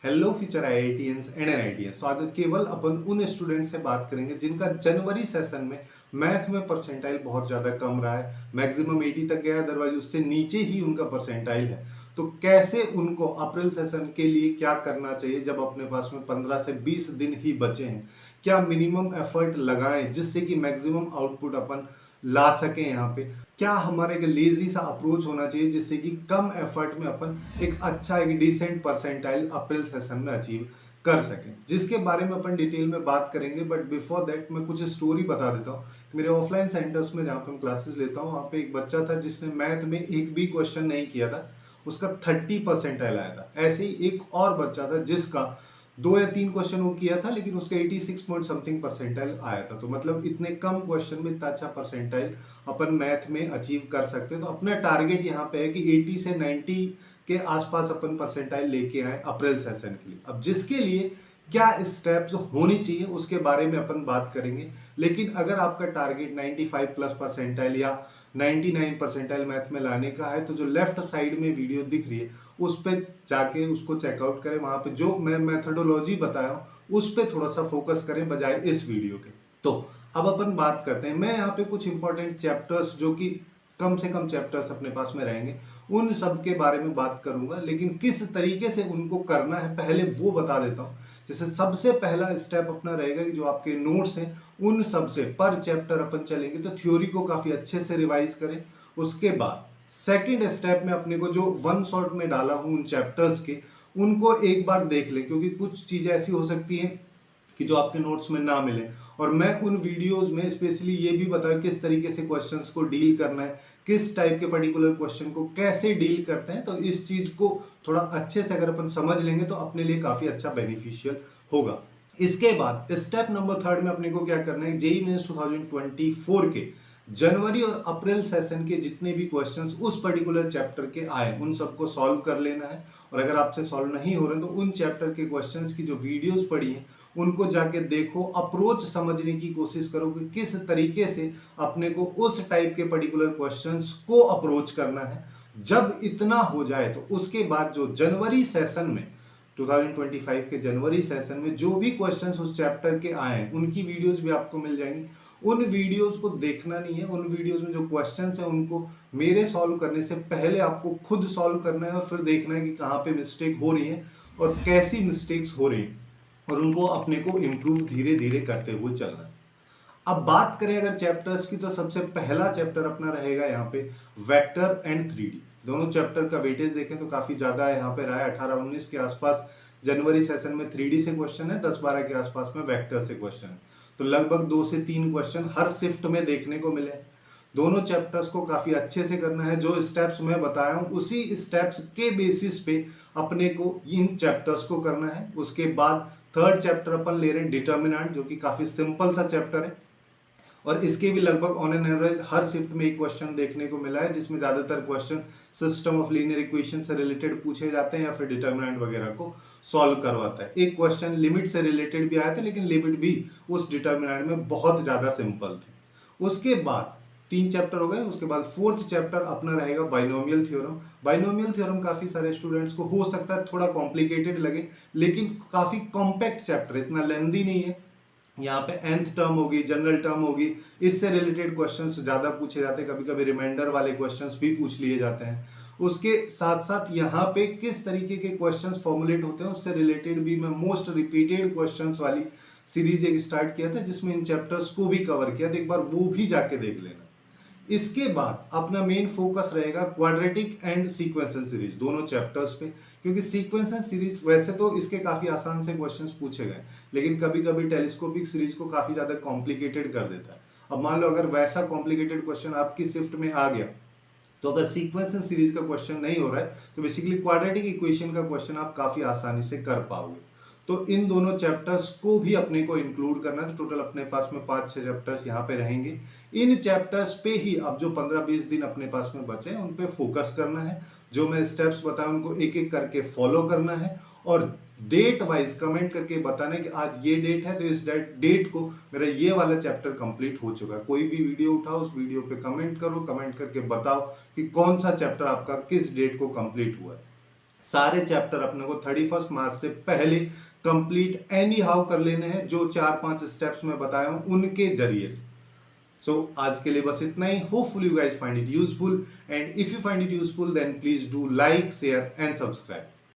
Hello future IITians and NITians. तो आज केवल अपन उन स्टूडेंट से बात करेंगे जिनका जनवरी सेशन में मैथ में परसेंटाइल बहुत ज़्यादा कम रहा है, मैक्सिमम 80 तक गया, अदरवाइज उससे नीचे ही उनका परसेंटाइल है। तो कैसे उनको अप्रैल सेशन के लिए क्या करना चाहिए जब अपने पास में 15 से 20 दिन ही बचे हैं, क्या मिनिमम एफर्ट लगाएं जिससे कि मैक्सिमम आउटपुट अपन ला सकें यहाँ पे, क्या हमारे एक लेजी सा अप्रोच होना चाहिए जिससे कि कम एफर्ट में अपन एक अच्छा एक डिसेंट परसेंटाइल अप्रैल सेशन में अचीव कर सकें, जिसके बारे में अपन डिटेल में बात करेंगे। बट बिफोर दैट मैं कुछ स्टोरी बता देता हूँ कि मेरे ऑफलाइन सेंटर्स में जहाँ पे मैं क्लासेस लेता हूँ वहाँ पे एक बच्चा था जिसने मैथ में एक भी क्वेश्चन नहीं किया था, उसका 30 परसेंटाइल आया था। ऐसे ही एक और बच्चा था जिसका 2 या 3 क्वेश्चन वो किया था लेकिन उसका 86 पॉइंट समथिंग परसेंटाइल आया था। तो मतलब इतने कम क्वेश्चन में इतना अच्छा परसेंटाइल अपन मैथ में अचीव कर सकते हैं। तो अपना टारगेट यहाँ पे है कि 80 से 90 के आसपास अपन परसेंटाइल लेके आए अप्रैल सेशन के लिए। अब जिसके लिए क्या स्टेप्स होनी चाहिए उसके बारे में अपन बात करेंगे। लेकिन अगर आपका टारगेट 95 प्लस परसेंटाइल या 99 परसेंटाइल मैथ में लाने का है तो जो लेफ्ट साइड में वीडियो दिख रही है उस पर जाके उसको चेकआउट करें। वहां पे जो मैं मेथोडोलॉजी बताया हूँ उस पर थोड़ा सा फोकस करें बजाय इस वीडियो के। तो अब अपन बात करते हैं, मैं यहाँ पे कुछ इंपॉर्टेंट चैप्टर्स जो कि कम से कम चैप्टर्स अपने पास में रहेंगे उन सब के बारे में बात करूंगा, लेकिन किस तरीके से उनको करना है पहले वो बता देता हूँ। जैसे सबसे पहला स्टेप अपना रहेगा कि जो आपके नोट्स हैं उन सब से पर चैप्टर अपन चलेंगे तो थ्योरी को काफी अच्छे से रिवाइज करें। उसके बाद सेकंड स्टेप में अपने को जो वन शॉट में डाला हूं उन चैप्टर्स के उनको एक बार देख लें, क्योंकि कुछ चीजें ऐसी हो सकती हैं कि जो आपके नोट्स में ना मिले। और मैं उन वीडियोस में स्पेशली ये भी बताऊं किस तरीके से क्वेश्चंस को डील करना है, किस टाइप के पर्टिकुलर क्वेश्चन को कैसे डील करते हैं। तो इस चीज को थोड़ा अच्छे से अगर अपन समझ लेंगे तो अपने लिए काफी अच्छा बेनिफिशियल होगा। इसके बाद स्टेप नंबर थर्ड में अपने को क्या करना है, जेईई मेंस 2024 के जनवरी और अप्रैल सेशन के जितने भी क्वेश्चंस उस पर्टिकुलर चैप्टर के आए उन सबको सॉल्व कर लेना है। और अगर आपसे सॉल्व नहीं हो रहे तो उन चैप्टर के क्वेश्चंस की जो वीडियोस पड़ी हैं उनको जाके देखो, अप्रोच समझने की कोशिश करो कि किस तरीके से अपने को उस टाइप के पर्टिकुलर क्वेश्चंस को अप्रोच करना है। जब इतना हो जाए तो उसके बाद जो जनवरी सेशन में 2025 के जनवरी सेशन में जो भी क्वेश्चंस उस चैप्टर के आए हैं उनकी वीडियोस भी आपको मिल जाएंगी। उन वीडियोस को देखना नहीं है, उन वीडियोस में जो क्वेश्चंस हैं उनको मेरे सॉल्व करने से पहले आपको खुद सॉल्व करना है और फिर देखना है कि कहाँ पे मिस्टेक हो रही है और कैसी मिस्टेक्स हो रही हैं और उनको अपने को इम्प्रूव धीरे धीरे करते हुए चलना है। अब बात करें अगर चैप्टर्स की तो सबसे पहला चैप्टर अपना रहेगा यहाँ पे वेक्टर एंड 3D। दोनों चैप्टर का वेटेज देखें तो काफी ज्यादा है, यहाँ पे रहा है 18-19 के आसपास जनवरी सेशन में 3D से क्वेश्चन है, 10-12 के आसपास में वेक्टर से क्वेश्चन है। तो लगभग 2 से 3 क्वेश्चन हर शिफ्ट में देखने को मिले। दोनों चैप्टर्स को काफी अच्छे से करना है, जो स्टेप्स मैं बताया हूं उसी स्टेप्स के बेसिस पे अपने को इन चैप्टर्स को करना है। उसके बाद थर्ड चैप्टर अपन ले रहे हैं डिटर्मिनेंट, जो कि काफी सिंपल सा चैप्टर है और इसके भी लगभग on an average her shift में एक क्वेश्चन देखने को मिला है, जिसमें ज्यादातर question system of linear equation से रिलेटेड पूछे जाते हैं या फिर डिटर्मिनेंट वगैरह को सॉल्व करवाता है। एक क्वेश्चन लिमिट से रिलेटेड भी आया था लेकिन लिमिट भी उस डिटर्मिनेंट में बहुत ज्यादा सिंपल थे। उसके बाद 3 चैप्टर हो गए। उसके बाद फोर्थ चैप्टर अपना रहेगा बाइनोमियल थ्योरम। बाइनोमियल थ्योरम काफी सारे स्टूडेंट्स को हो सकता है थोड़ा कॉम्प्लिकेटेड लगे, लेकिन काफी कॉम्पैक्ट चैप्टर, इतना लेंदी नहीं है। यहाँ पे nth टर्म होगी, जनरल टर्म होगी, इससे रिलेटेड क्वेश्चंस ज्यादा पूछे जाते हैं, कभी कभी रिमाइंडर वाले क्वेश्चंस भी पूछ लिए जाते हैं। उसके साथ साथ यहाँ पे किस तरीके के क्वेश्चंस फॉर्मुलेट होते हैं उससे रिलेटेड भी मैं मोस्ट रिपीटेड क्वेश्चंस वाली सीरीज एक स्टार्ट किया था जिसमें इन चैप्टर्स को भी कवर किया, तो एक बार वो भी जाके देख लेना। इसके बाद अपना मेन फोकस रहेगा क्वाड्रेटिक एंड सीक्वेंशियल सीरीज दोनों चैप्टर्स पे, क्योंकि सीक्वेंशियल सीरीज वैसे तो इसके काफी आसान से क्वेश्चंस पूछे गए लेकिन कभी कभी टेलीस्कोपिक सीरीज को काफी ज्यादा कॉम्प्लिकेटेड कर देता है। अब मान लो अगर वैसा कॉम्प्लिकेटेड क्वेश्चन आपकी शिफ्ट में आ गया तो अगर सीक्वेंशियल सीरीज का क्वेश्चन नहीं हो रहा है तो बेसिकली क्वाड्रेटिक इक्वेशन का क्वेश्चन आप काफी आसानी से कर पाओगे। तो इन दोनों चैप्टर्स को भी अपने को इंक्लूड करना है। तो टोटल अपने पास में 5-6 चैप्टर्स यहाँ पे रहेंगे। इन चैप्टर्स पे ही अब जो 15-20 दिन अपने पास में बचे हैं उन पे फोकस करना है। जो मैं स्टेप्स बताया उनको एक एक करके फॉलो करना है और डेट वाइज कमेंट करके बताना है कि आज ये डेट है तो इस डेट को मेरा ये वाला चैप्टर कंप्लीट हो चुका है। कोई भी वीडियो उठाओ उस वीडियो पे कमेंट करो, कमेंट करके बताओ कि कौन सा चैप्टर आपका किस डेट को कंप्लीट हुआ है। सारे चैप्टर अपने को 31 मार्च से पहले कंप्लीट एनी हाउ कर लेने हैं, जो 4-5 स्टेप्स में बताया हूं उनके जरिए से। सो आज के लिए बस इतना ही। Hopefully you guys find it useful, and if you find it useful then please do like, share and subscribe.